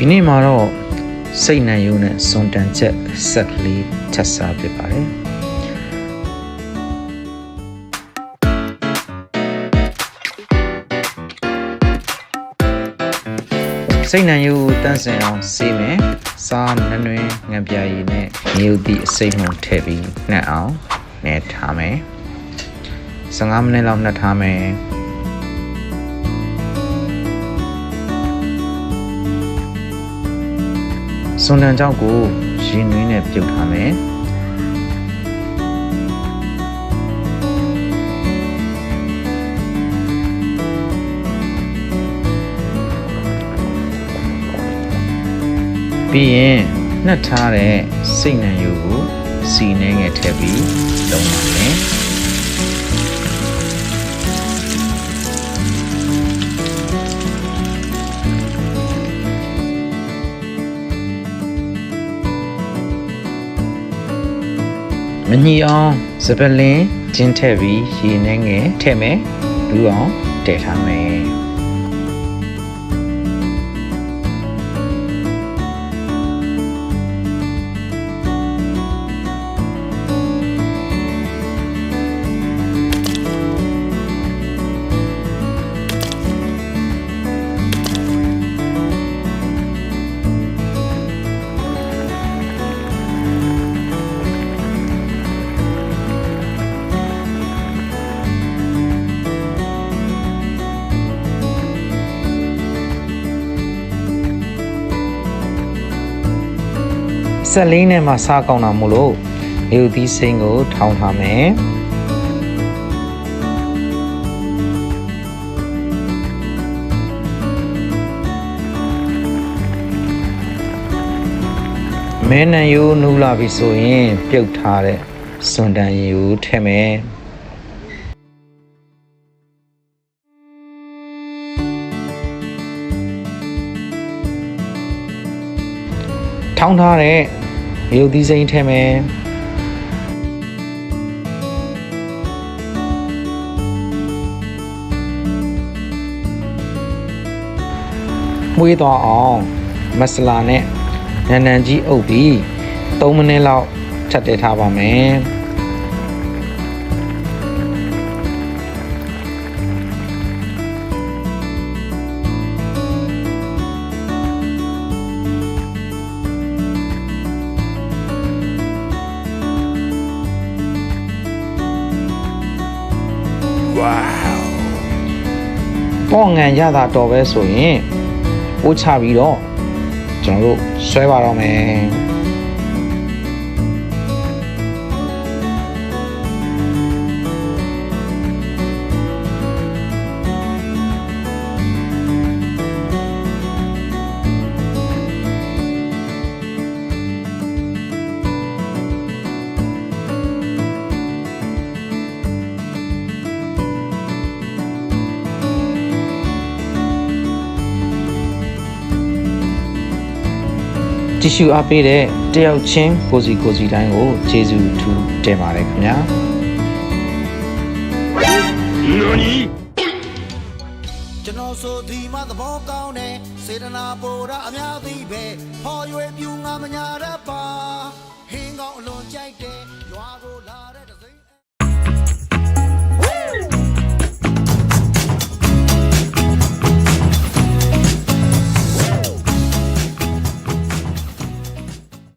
ဒီနေ့မှာတော့စိတ်နှံယုံနဲ့စွန်တန်ချက်ဆက်ကလေးချက်စားဖြစ်ပါတယ်စိတ်နှံယုံတန်းစင်အောင်ဆေးမယ်စားနွယ်ငံပြာရည်နဲ့မြေဥသည့်အစိမ့်မှုထည့်ပြီးနှက်အောင်နဲ့ထားမယ်15မိနစ်လောက်နှက်ထားမယ်စွန်တန်ကြောင့်ကိုရေနွေးနဲ့ပြုတ်ထားမယ်ပြီးရင်နှက်ထားတဲ့စိတ်နှံရိုးကိုစီနှဲငယ်ထည့်ပြီးလုံးပါမယ်မညှိအောင်စပလင်းကျင်းထည့်ပြီးရေနှဲငယ်ထည့်မယ်လူအောင်တည်ထားမယ်ဆက်လေးနဲ့မှစားကောင်းတာမို့လို့မြေဥသီးစိမ်းကိုထောင်းထားမယ်မဲနံရိုးနူးလာပြီဆိုရင်ပြုတ်ထားတဲ့စွန်တန်ရိုးထည့်မယ်ထောင်းထားတဲ့မြေဥသီးစိမ်းထည့်မယ်မွေးသွားအောင်မဆလာနဲ့နန်းနန်းကြီးအုပ်ပြီး3မိနစ်လောက်ထပ်တည်ထားပါမယ်ပေါ့ငံရတာတော်ပဲဆိုရင်ပိုးချပြီးတော့ကျွန်တော်တို့ဆွဲပါတော့မယ်ကြည့်ရှုအားပေးတဲ့တယောက်ချင်းကိုစီတိုင်းကိုကျေးဇူးထူးတင်ပါတယ်ခင်ဗျာကျွန်တော်ဆိုဒီမှာသဘောကောင်းတယ်စေတနာပို့တာအများကြီးပဲဟော်ရွယ်ပြူငါမညာတတ်ပါဟင်းကောင်းအလွန်ကြိုက်တယ်